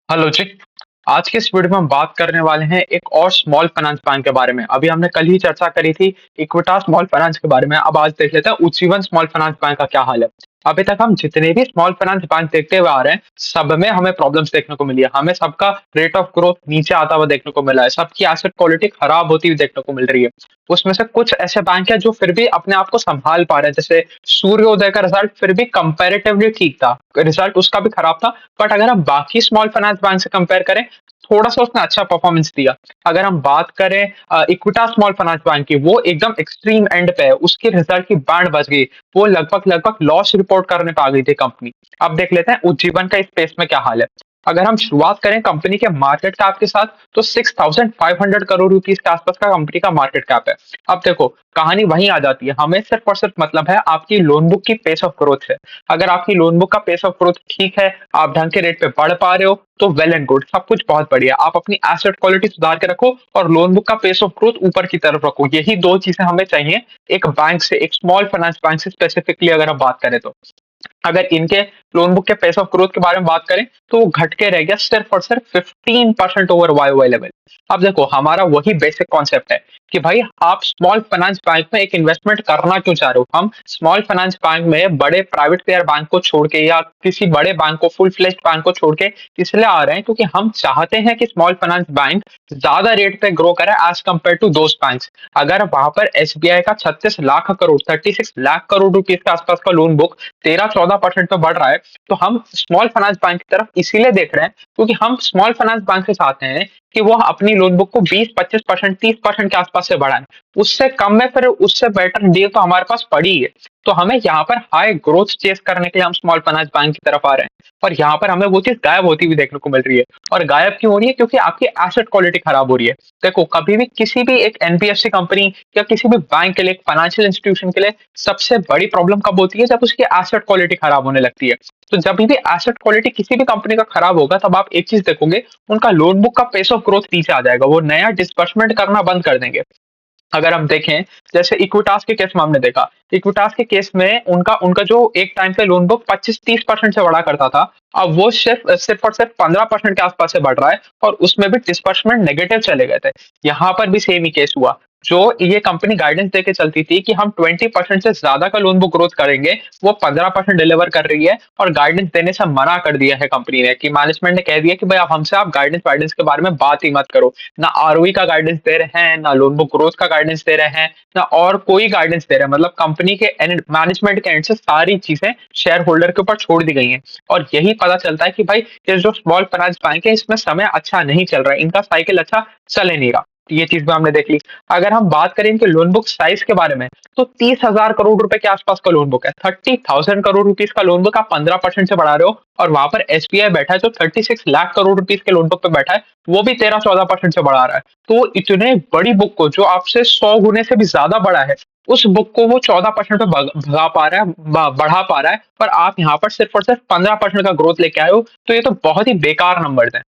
Hello जी। आज के इस वीडियो में हम बात करने वाले हैं एक और स्मॉल फाइनेंस बैंक के बारे में। अभी हमने कल ही चर्चा करी थी इक्विटा स्मॉल फाइनेंस के बारे में। अब आज देख लेते हैं उज्जीवन स्मॉल फाइनेंस बैंक का क्या हाल है। अभी तक हम जितने भी स्मॉल फाइनेंस बैंक देखते हुए आ रहे हैं, सब में हमें प्रॉब्लम्स देखने को मिली है। हमें सबका रेट ऑफ ग्रोथ नीचे आता हुआ देखने को मिला है, सबकी एसेट क्वालिटी खराब होती हुई देखने को मिल रही है। उसमें से कुछ ऐसे बैंक हैं जो फिर भी अपने आप को संभाल पा रहे हैं। जैसे सूर्योदय का रिजल्ट फिर भी कंपैरेटिवली ठीक था, रिजल्ट उसका भी खराब था, बट अगर हम बाकी स्मॉल फाइनेंस बैंक से कंपेयर करें, थोड़ा सा उसने अच्छा परफॉर्मेंस दिया। अगर हम बात करें इक्विटा स्मॉल फाइनेंस बैंक की, वो एकदम एक्सट्रीम एंड पे है, उसके रिजल्ट की बैंड बज गई। वो लगभग लगभग लॉस रिपोर्ट करने पे आ गई थी कंपनी। अब देख लेते हैं उज्जीवन का इस स्पेस में क्या हाल है। अगर हम शुरुआत करें कंपनी के मार्केट कैप के साथ, तो 6,500 करोड़ रुपीस के आसपास का कंपनी का मार्केट कैप है। अब देखो, कहानी वहीं आ जाती है। हमें सिर्फ और सिर्फ मतलब है आपकी लोन बुक की पेस ऑफ ग्रोथ से। अगर आपकी लोन बुक का पेस ऑफ ग्रोथ ठीक है, आप ढंग के रेट पे बढ़ पा रहे हो, तो वेल एंड गुड, सब कुछ बहुत बढ़िया। आप अपनी एसेट क्वालिटी सुधार के रखो और लोन बुक का पेस ऑफ ग्रोथ ऊपर की तरफ रखो। यही दो चीजें हमें चाहिए एक बैंक से, एक स्मॉल फाइनेंस बैंक से स्पेसिफिकली अगर हम बात करें तो। अगर इनके लोन बुक के पेस ऑफ ग्रोथ के बारे में बात करें, तो वो घट के रह गया सिर्फ और सिर्फ 15% ओवर वाई लेवल। अब देखो, हमारा वही बेसिक कॉन्सेप्ट है कि भाई आप स्मॉल फाइनेंस बैंक में एक इन्वेस्टमेंट करना क्यों चाह रहे हो। हम स्मॉल फाइनेंस बैंक में बड़े प्राइवेट प्लेयर बैंक को छोड़ के या किसी बड़े बैंक को, फुल फ्लेज्ड बैंक को छोड़ के इसलिए आ रहे हैं क्योंकि हम चाहते हैं कि स्मॉल फाइनेंस बैंक ज्यादा रेट पे ग्रो करे एज कम्पेयर टू दोस्त बैंक। अगर वहां पर एसबीआई का 36 लाख करोड़, 36 लाख करोड़ रुपीज के आसपास का लोन बुक 13-14% पे बढ़ रहा है, तो हम स्मॉल फाइनेंस बैंक की तरफ इसीलिए देख रहे हैं क्योंकि हम स्मॉल फाइनेंस बैंक से चाहते हैं कि वो अपनी लोन बुक को 20-25%, 30% के आसपास से बढ़ाएं। उससे कम में फिर उससे बेटर डील तो हमारे पास पड़ी है। तो हमें यहाँ पर हाई ग्रोथ चेस करने के लिए हम स्मॉल फाइनेंस बैंक की तरफ आ रहे हैं, और यहाँ पर हमें वो चीज गायब होती हुई देखने को मिल रही है। और गायब क्यों हो रही है? क्योंकि आपकी एसेट क्वालिटी खराब हो रही है। देखो, कभी भी किसी भी एक एनबीएफसी कंपनी या किसी भी बैंक के लिए, फाइनेंशियल इंस्टीट्यूशन के लिए सबसे बड़ी प्रॉब्लम कब होती है? जब उसकी एसेट क्वालिटी खराब होने लगती है। तो जब भी एसेट क्वालिटी किसी भी कंपनी का खराब होगा, तब आप एक चीज देखोगे, उनका लोन बुक का पेस ऑफ ग्रोथ नीचे आ जाएगा, वो नया डिस्बर्समेंट करना बंद कर देंगे। अगर हम देखें, जैसे इक्विटास के केस में हमने देखा, इक्विटास के केस में उनका उनका जो एक टाइम पे लोन बुक 25-30% से बढ़ा करता था, अब वो सिर्फ सिर्फ और सिर्फ 15% के आसपास से बढ़ रहा है, और उसमें भी डिस्बर्समेंट नेगेटिव चले गए थे। यहाँ पर भी सेम ही केस हुआ। जो ये कंपनी गाइडेंस देके चलती थी कि हम 20% से ज्यादा का लोन बुक ग्रोथ करेंगे, वो 15% डिलीवर कर रही है, और गाइडेंस देने से मना कर दिया है कंपनी ने, कि मैनेजमेंट ने कह दिया कि भाई आप गाइडेंस वाइडेंस के बारे में बात ही मत करो। ना आरओई का गाइडेंस दे रहे हैं, ना लोन बुक ग्रोथ का गाइडेंस दे रहे हैं, ना और कोई गाइडेंस दे रहे हैं। मतलब कंपनी के मैनेजमेंट के एंड से सारी चीजें शेयर होल्डर के ऊपर छोड़ दी गई हैं। और यही पता चलता है कि भाई ये जो स्मॉल फाइनेंस बैंक है, इसमें समय अच्छा नहीं चल रहा है, इनका साइकिल अच्छा चले नहीं रहा। ये चीज भी हमने देख ली। अगर हम बात करें इनके लोन बुक साइज के बारे में, तो 30,000 करोड़ रुपए के आसपास का लोन बुक है। 30,000 करोड़ रुपीज का लोन बुक आप 15% से बढ़ा रहे हो, और वहां पर एसबीआई बैठा है जो 36 लाख करोड़ रुपीज के लोन बुक पे बैठा है, वो भी 13-14% से बढ़ा रहा है। तो इतने बड़ी बुक को, जो आपसे 100 गुने से भी ज्यादा बड़ा है, उस बुक को वो 14% पे भगा पा रहा है, बढ़ा पा रहा है, पर आप यहाँ पर सिर्फ और सिर्फ 15% का ग्रोथ लेके आए हो। तो ये तो बहुत ही बेकार नंबर है।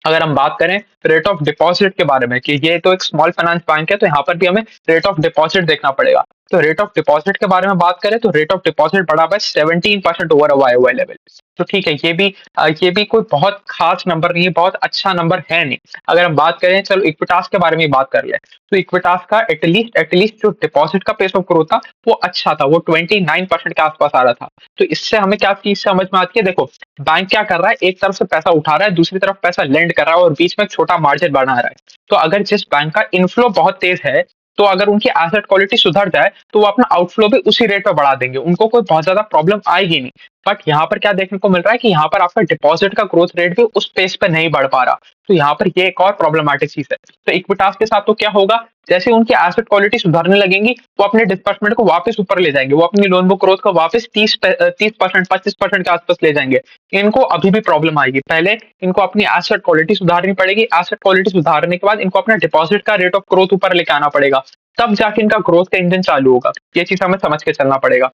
अगर हम बात करें रेट ऑफ डिपॉजिट के बारे में, कि ये तो एक स्मॉल फाइनेंस बैंक है, तो यहाँ पर भी हमें रेट ऑफ डिपॉजिट देखना पड़ेगा। तो रेट ऑफ डिपॉजिट के बारे में बात करें, तो रेट ऑफ डिपॉजिट बढ़ा हुआ है 17% ओवर वाई लेवल। तो ठीक है, ये भी कोई बहुत खास नंबर नहीं है, बहुत अच्छा नंबर है नहीं। अगर हम बात करें, चलो इक्विटास के बारे में बात कर ले, तो इक्विटास का एटलीस्ट जो डिपॉजिट का पेस ऑफ ग्रोथ था, वो अच्छा था, वो 29% के आसपास आ रहा था। तो इससे हमें क्या चीज समझ में आती है? देखो, बैंक क्या कर रहा है, एक तरफ से पैसा उठा रहा है, दूसरी तरफ पैसा लेंड कर रहा है, और बीच में एक छोटा मार्जिन बना रहा है। तो अगर जिस बैंक का इनफ्लो बहुत तेज है, तो अगर उनकी एसेट क्वालिटी सुधर जाए, तो वो अपना आउटफ्लो भी उसी रेट पे बढ़ा देंगे, उनको कोई बहुत ज्यादा प्रॉब्लम आएगी नहीं। बट यहाँ पर क्या देखने को मिल रहा है कि यहाँ पर आपका डिपॉजिट का ग्रोथ रेट भी उस पेस पे नहीं बढ़ पा रहा। तो यहाँ पर ये एक और प्रॉब्लमैटिक चीज है। तो इक्विटास के साथ तो क्या होगा, जैसे उनकी एसेट क्वालिटी सुधारने लगेंगी, वो अपने डिस्बर्समेंट को वापस ऊपर ले जाएंगे, वो अपनी लोन बुक ग्रोथ को वापस 30%, 25% के आसपास ले जाएंगे। इनको अभी भी प्रॉब्लम आएगी। पहले इनको अपनी एसेट क्वालिटी सुधारनी पड़ेगी, एसेट क्वालिटी सुधारने के बाद इनको अपना डिपॉजिट का रेट ऑफ ग्रोथ ऊपर लेके आना पड़ेगा, तब जाके इनका ग्रोथ का इंजन चालू होगा। ये चीज हमें समझ के चलना पड़ेगा।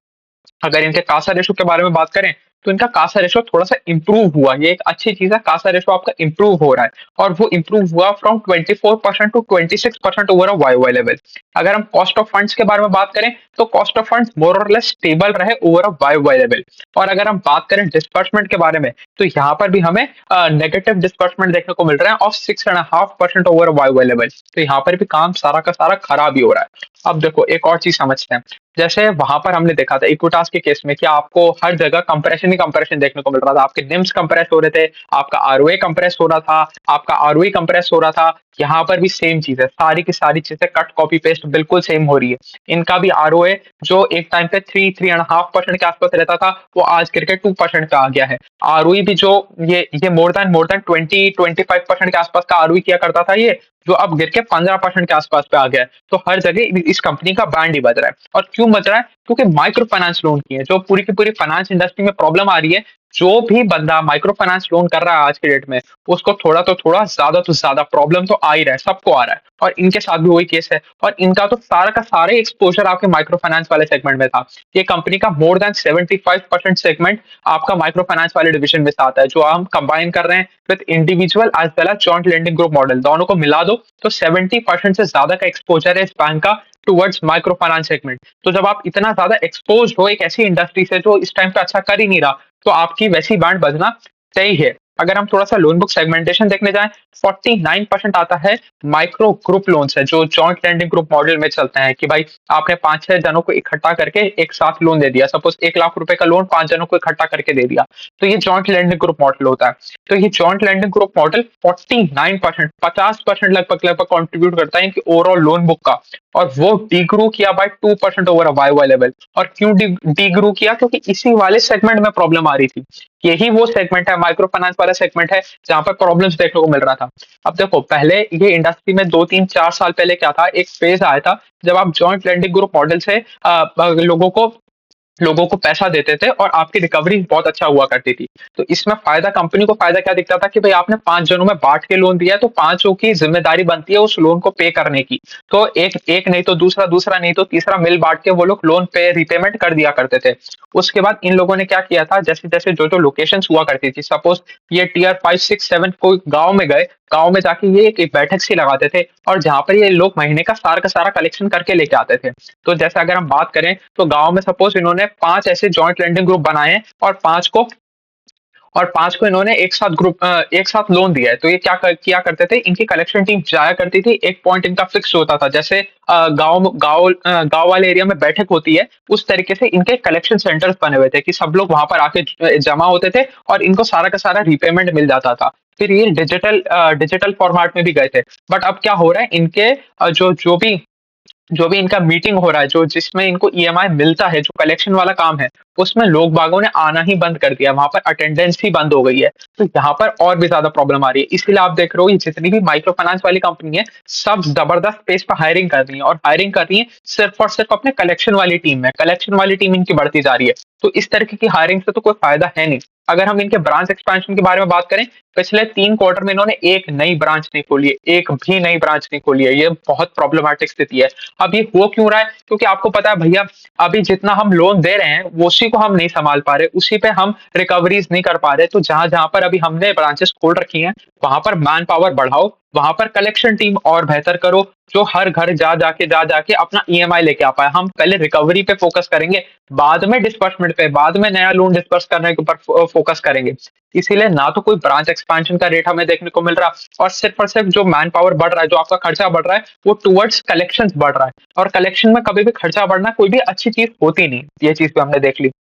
अगर इनके कासा रेशो के बारे में बात करें, तो इनका कासा रेशो थोड़ा सा इंप्रूव हुआ। ये एक अच्छी चीज है, कासा रेशो आपका इंप्रूव हो रहा है और वो इंप्रूव हुआ from 24% to 26% over a Y Y level. अगर हम कॉस्ट ऑफ फंड्स के बारे में बात करें तो कॉस्ट ऑफ फंड्स मोर और लेस स्टेबल रहे over a Y Y level. और अगर हम बात करें डिस्बर्समेंट के बारे में तो यहाँ पर भी हमें नेगेटिव डिस्बर्समेंट देखने को मिल रहा है of 6.5% over Y Y level. तो यहाँ पर भी काम सारा का सारा खराब ही हो रहा है। अब देखो एक और चीज समझते हैं। जैसे वहां पर हमने देखा था इक्विटास के केस में कि आपको हर जगह कंप्रेशन ही कंप्रेशन देखने को मिल रहा था। आपके निम्स कंप्रेस हो रहे थे, आपका आरओए कंप्रेस हो रहा था, आपका आरओई कंप्रेस हो रहा था। यहाँ पर भी सेम चीज है, सारी की सारी चीजें कट कॉपी पेस्ट बिल्कुल सेम हो रही है। इनका भी आरओए जो एक टाइम पे 3.5% के आसपास रहता था वो आज करके 2% पे आ गया है। आरओई भी जो ये मोर देन 20-25% के आसपास का आरओई किया करता था, ये जो अब गिर के 15% के आसपास पे आ गया है। तो हर जगह इस कंपनी का बैंड ही बज रहा है। और क्यों बज रहा है? क्योंकि माइक्रो फाइनेंस लोन की है, जो पूरी की पूरी फाइनेंस इंडस्ट्री में प्रॉब्लम आ रही है। जो भी बंदा माइक्रो फाइनेंस लोन कर रहा है आज के डेट में, उसको थोड़ा तो थोड़ा, ज्यादा तो ज्यादा प्रॉब्लम तो आ ही रहा है, सबको आ रहा है। और इनके साथ भी वही केस है। और इनका तो सारा का सारा एक्सपोजर आपके माइक्रो फाइनेंस वाले सेगमेंट में था। ये कंपनी का मोर देन 75% सेगमेंट आपका माइक्रो फाइनेंस वाले डिविजन में से आता है, जो हम कंबाइन कर रहे हैं with individual as well as joint lending group model. दोनों को मिला दो तो 70% से ज्यादा का एक्सपोजर है इस बैंक का टुवर्ड्स माइक्रो फाइनेंस सेगमेंट। तो जब आप इतना ज्यादा एक्सपोज हो एक ऐसी इंडस्ट्री से जो इस टाइम पे अच्छा कर ही नहीं रहा, तो आपकी वैसी बैंड बजना सही है। अगर हम थोड़ा सा लोन बुक सेगमेंटेशन देखने जाएं, 49% आता है माइक्रो ग्रुप लोन है, जो जॉइंट लैंडिंग ग्रुप मॉडल में चलते हैं कि भाई आपने 5-6 जनों को इकट्ठा करके एक साथ लोन दे दिया। सपोज 1 लाख रुपए का लोन 5 जनों को इकट्ठा करके दे दिया, तो ये जॉइंट लैंडिंग ग्रुप मॉडल होता है। तो ये जॉइंट लैंडिंग ग्रुप मॉडल 49%, 50% लगभग लगभग कॉन्ट्रीब्यूट करता है इनकी ओवरऑल लोन बुक का। और वो डीग्रू किया by 2% over Y Y level. और क्यों डीग्रू किया? क्योंकि इसी वाले सेगमेंट में प्रॉब्लम आ रही थी। यही वो सेगमेंट है, माइक्रो फाइनेंस वाला सेगमेंट है, जहां पर प्रॉब्लम्स देखने को मिल रहा था। अब देखो पहले ये इंडस्ट्री में 2-3-4 साल पहले क्या था, एक फेज आया था जब आप जॉइंट लैंडिंग ग्रुप मॉडल से लोगों को पैसा देते थे और आपकी रिकवरी बहुत अच्छा हुआ करती थी। तो इसमें फायदा, कंपनी को फायदा क्या दिखता था कि भाई आपने 5 जनों में बांट के लोन दिया है, तो पांचों की जिम्मेदारी बनती है उस लोन को पे करने की। तो एक एक नहीं तो दूसरा, दूसरा नहीं तो तीसरा मिल बांट के वो लोग लोन पे रीपेमेंट कर दिया करते थे। उसके बाद इन लोगों ने क्या किया था, जैसे जैसे जो जो लोकेशन हुआ करती थी, सपोज ये टीयर 5, 6, 7 कोई गाँव में गए, गाँव में जाके ये एक बैठक सी लगाते थे और जहां पर ये लोग महीने का सारा कलेक्शन करके लेके आते थे। तो जैसे अगर हम बात करें तो गांव में सपोज इन्होंने 5 ऐसे जॉइंट लैंडिंग ग्रुप बनाए हैं और 5 को इन्होंने एक साथ लोन दिया है। तो ये किया करते थे, इनकी कलेक्शन टीम जाया करती थी, एक पॉइंट इनका फिक्स होता था। जैसे गांव वाले एरिया में बैठक होती है, उस तरीके से इनके कलेक्शन सेंटर्स बने हुए थे कि सब लोग वहां पर आके जमा होते थे और इनको सारा का सारा रीपेमेंट मिल जाता था। फिर ये डिजिटल फॉर्मेट में भी गए थे। बट अब क्या हो रहा है, इनके जो भी इनका मीटिंग हो रहा है, जो जिसमें इनको ईएमआई मिलता है, जो कलेक्शन वाला काम है, उसमें लोग बागों ने आना ही बंद कर दिया, वहां पर अटेंडेंस ही बंद हो गई है। तो यहाँ पर और भी ज्यादा प्रॉब्लम आ रही है। इसलिए आप देख रहे हो ये जितनी भी माइक्रो फाइनेंस वाली कंपनी है, सब जबरदस्त पेस पर हायरिंग कर रही है और हायरिंग कर रही है सिर्फ और सिर्फ अपने कलेक्शन वाली टीम में। कलेक्शन वाली टीम इनकी बढ़ती जा रही है। तो इस तरीके की हायरिंग से तो कोई फायदा है नहीं। अगर हम इनके ब्रांच एक्सपेंशन के बारे में बात करें, पिछले 3 क्वार्टर में इन्होंने एक नई ब्रांच नहीं खोली है, एक भी नई ब्रांच नहीं खोली है। ये बहुत प्रॉब्लमेटिक स्थिति है। अब ये हो क्यों रहा है? क्योंकि आपको पता है भैया, अभी जितना हम लोन दे रहे हैं वो उसी को हम नहीं संभाल पा रहे, उसी पे हम रिकवरीज नहीं कर पा रहे। तो जहां जहां पर अभी हमने ब्रांचेस खोल रखी हैं, वहां पर मैन पावर बढ़ाओ, वहां पर कलेक्शन टीम और बेहतर करो, जो हर घर जा जाके अपना ईएमआई लेके आ पाए। हम पहले रिकवरी पे फोकस करेंगे, बाद में डिस्बर्समेंट पे, बाद में नया लोन डिस्बर्स करने के ऊपर फोकस करेंगे। इसीलिए ना तो कोई ब्रांच एक्सपेंशन का रेट हमें देखने को मिल रहा, और सिर्फ जो मैन पावर बढ़ रहा है, जो आपका खर्चा बढ़ रहा है, वो टुवर्ड्स कलेक्शन बढ़ रहा है। और कलेक्शन में कभी भी खर्चा बढ़ना कोई भी अच्छी चीज होती नहीं। ये चीज भी हमने देख ली।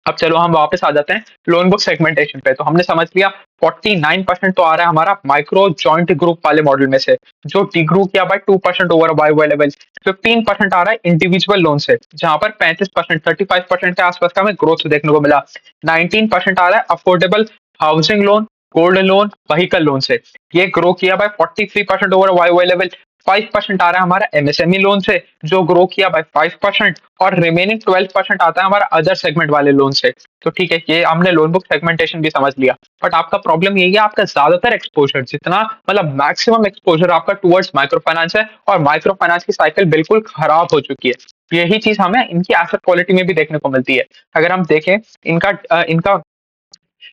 अब चलो हम वापस आ जाते हैं लोन बुक सेगमेंटेशन पे। तो हमने समझ लिया 49% तो आ रहा है हमारा माइक्रो जॉइंट ग्रुप वाले मॉडल में से, जो डिग्रू किया by 2% over Y Y level. 15% आ रहा है इंडिविजुअल लोन से, जहां पर 35% के आसपास का हमें ग्रोथ देखने को मिला। 19% आ रहा है affordable housing loan, gold loan, vehicle loan से। ये ग्रो किया by 43% over Y Y level. 5% आ रहा है हमारा एमएसएमई लोन से, जो ग्रो किया बाय 5%। और रिमेनिंग 12% आता है हमारा अदर सेगमेंट वाले लोन से। तो ठीक है, ये हमने लोन बुक सेगमेंटेशन भी समझ लिया। बट आपका प्रॉब्लम यही है, आपका ज्यादातर एक्सपोजर, जितना मतलब मैक्सिमम एक्सपोजर आपका टुवर्ड्स माइक्रो फाइनेंस है, और माइक्रो फाइनेंस की साइकिल बिल्कुल खराब हो चुकी है। यही चीज हमें इनकी एसेट क्वालिटी में भी देखने को मिलती है। अगर हम देखें इनका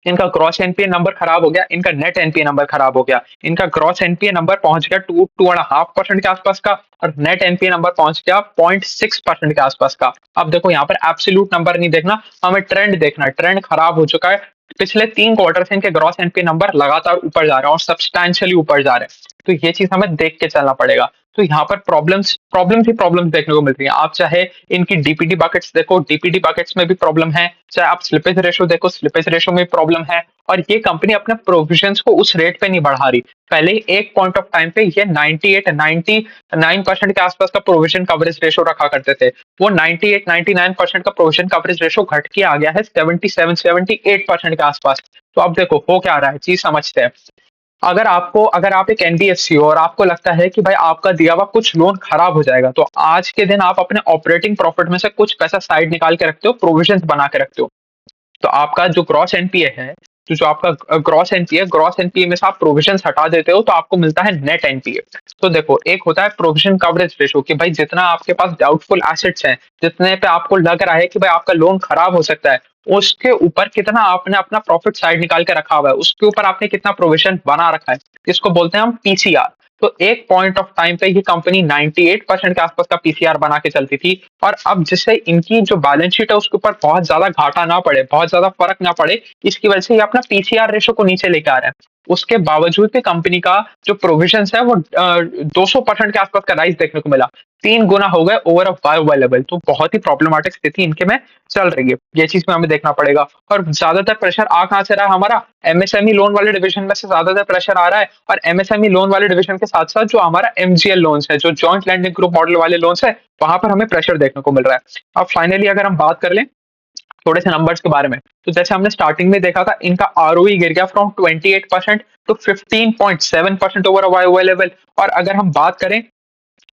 इनका ग्रॉस एनपीए नंबर खराब हो गया, इनका नेट एनपीए नंबर खराब हो गया। इनका ग्रॉस एनपीए नंबर पहुंच गया 2.5% के आसपास का, और नेट एनपीए नंबर पहुंच गया 0.6% के आसपास का। अब देखो यहाँ पर एब्सोल्यूट नंबर नहीं देखना, हमें ट्रेंड देखना है। ट्रेंड खराब हो चुका है, पिछले 3 क्वार्टर से इनके ग्रॉस एनपीए नंबर लगातार ऊपर जा रहे हैं और सब्सटैंशियली ऊपर जा रहे हैं। तो ये चीज हमें देख के चलना पड़ेगा। तो यहाँ पर प्रॉब्लम्स प्रॉब्लम्स ही प्रॉब्लम्स देखने को मिल रही है। आप चाहे इनकी डीपीडी बकेट्स देखो, डीपीडी बकेट्स में भी प्रॉब्लम है, चाहे आप स्लिपेज रेशो देखो, स्लिपेज रेशो में प्रॉब्लम है। और ये कंपनी अपने प्रोविजंस को उस रेट पे नहीं बढ़ा रही। पहले एक पॉइंट ऑफ टाइम पे ये 98 99% के आसपास का प्रोविजन कवरेज रेशो रखा करते थे। वो 98 99% का प्रोविजन कवरेज रेशो घट के आ गया है 77 78% के आसपास। तो अब देखो हो क्या रहा है, चीज समझते हैं। अगर आप एक एनबीएफसी हो और आपको लगता है कि भाई आपका दिया हुआ कुछ लोन खराब हो जाएगा, तो आज के दिन आप अपने ऑपरेटिंग प्रॉफिट में से कुछ पैसा साइड निकाल के रखते हो, प्रोविजंस बना के रखते हो। तो आपका जो ग्रॉस एनपीए है, जो आपका ग्रॉस एनपीए में से आप प्रोविजंस हटा देते हो तो आपको मिलता है नेट एनपीए। तो देखो, एक होता है प्रोविजन कवरेज रेशो कि भाई जितना आपके पास डाउटफुल एसेट्स हैं, जितने पे आपको लग रहा है कि भाई आपका लोन खराब हो सकता है, उसके ऊपर कितना आपने अपना प्रॉफिट साइड निकाल के रखा हुआ है, उसके ऊपर आपने कितना प्रोविजन बना रखा है, इसको बोलते हैं हम पीसीआर। तो एक पॉइंट ऑफ टाइम पे ये कंपनी 98% के आसपास का पीसीआर बना के चलती थी। और अब जिससे इनकी जो बैलेंस शीट है उसके ऊपर बहुत ज्यादा घाटा ना पड़े, बहुत ज्यादा फर्क ना पड़े, इसकी वजह से ये अपना पीसीआर रेशो को नीचे लेके आ रहा है। उसके बावजूद भी कंपनी का जो प्रोविजन है वो 200% के आसपास का राइज देखने को मिला। 3 गुना हो गए ओवर अ वाई लेवल। तो बहुत ही प्रॉब्लमेटिक स्थिति इनके में चल रही है, ये चीज में हमें देखना पड़ेगा। और ज्यादातर प्रेशर आ कहां से रहा है, हमारा एमएसएमई लोन वाले डिवीजन में से ज्यादातर प्रेशर आ रहा है। और एमएसएमई लोन वाले डिवीजन के साथ साथ जो हमारा एमजीएल लोन्स है, जो जॉइंट लैंडिंग ग्रुप मॉडल वाले लोन्स है, वहां पर हमें प्रेशर देखने को मिल रहा है। अब फाइनली अगर हम बात कर लें थोड़े से नंबर्स के बारे में, तो जैसे हमने स्टार्टिंग में देखा था, इनका आरओई गिर गया from 28% to 15.7% over a Y level. और अगर हम बात करें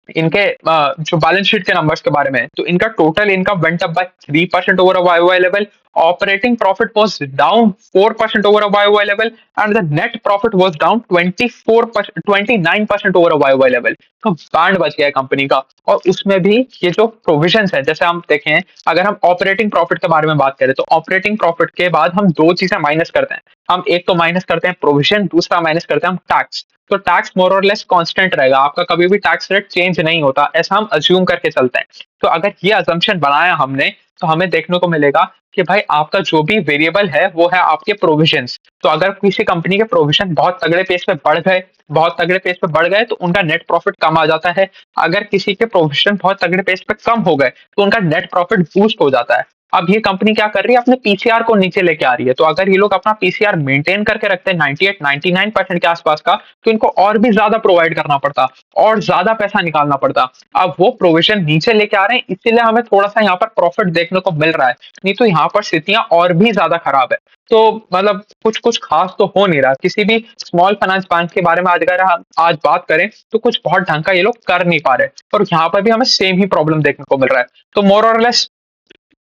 इनके जो बैलेंस शीट के नंबर्स के बारे में, तो इनका total income went up by 3% over a Y level. Operating profit was down 4% over a Y level, and the net profit was down 29% over a Y level. तो बैंड बच गया है कंपनी का। और उसमें भी ये जो प्रोविजंस है, जैसे हम देखें, अगर हम ऑपरेटिंग प्रॉफिट के बारे में बात करें, तो ऑपरेटिंग प्रॉफिट के बाद हम दो चीजें माइनस करते हैं। हम एक तो माइनस करते हैं प्रोविजन, दूसरा माइनस करते हैं हम टैक्स। तो टैक्स मोर और लेस कांस्टेंट रहेगा, आपका कभी भी टैक्स रेट चेंज नहीं होता, ऐसा हम अज्यूम करके चलते हैं। तो अगर ये अजम्पशन बनाया हमने, तो हमें देखने को मिलेगा कि भाई आपका जो भी वेरिएबल है वो है आपके प्रोविजंस। तो अगर किसी कंपनी के प्रोविजन बहुत तगड़े पेस पे बढ़ गए, बहुत तगड़े पेस पे बढ़ गए, तो उनका नेट प्रॉफिट कम आ जाता है। अगर किसी के प्रोविजन बहुत तगड़े पेस पे कम हो गए, तो उनका नेट प्रॉफिट बूस्ट हो जाता है। अब ये कंपनी क्या कर रही है, अपने पीसीआर को नीचे लेके आ रही है। तो अगर ये लोग अपना पीसीआर मेंटेन करके रखते हैं 98 99% के आसपास का, तो इनको और भी ज्यादा प्रोवाइड करना पड़ता और ज्यादा पैसा निकालना पड़ता। अब वो प्रोविजन नीचे लेके आ रहे हैं, इसीलिए हमें थोड़ा सा यहाँ पर प्रॉफिट देखने को मिल रहा है, नहीं तो यहाँ पर स्थितियां और भी ज्यादा खराब है। तो मतलब कुछ कुछ खास तो हो नहीं रहा किसी भी स्मॉल फाइनेंस बैंक के बारे में। अगर हम आज बात करें, तो कुछ बहुत ढंग का ये लोग कर नहीं पा रहे, और यहाँ पर भी हमें सेम ही प्रॉब्लम देखने को मिल रहा है। तो मोर और लेस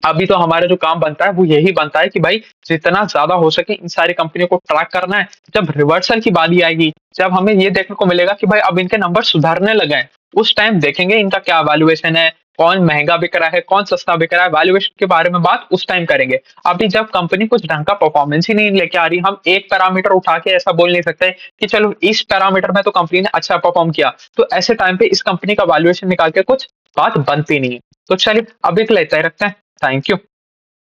अभी तो हमारा जो काम बनता है वो यही बनता है कि भाई जितना ज्यादा हो सके इन सारी कंपनियों को ट्रैक करना है। जब रिवर्सल की बारी आएगी, जब हमें ये देखने को मिलेगा कि भाई अब इनके नंबर सुधारने लगे हैं, उस टाइम देखेंगे इनका क्या वैल्यूएशन है, कौन महंगा बिक रहा है, कौन सस्ता बिक रहा है, वैल्यूएशन के बारे में बात उस टाइम करेंगे। अभी जब कंपनी कुछ ढंग का परफॉर्मेंस ही नहीं लेके आ रही, हम एक पैरामीटर उठा के ऐसा बोल नहीं सकते कि चलो इस पैरामीटर में तो कंपनी ने अच्छा परफॉर्म किया, तो ऐसे टाइम पे इस कंपनी का वैल्यूएशन निकाल के कुछ बात बनती नहीं है। तो चलिए अभी के लिए इतना ही रखते हैं। Thank you.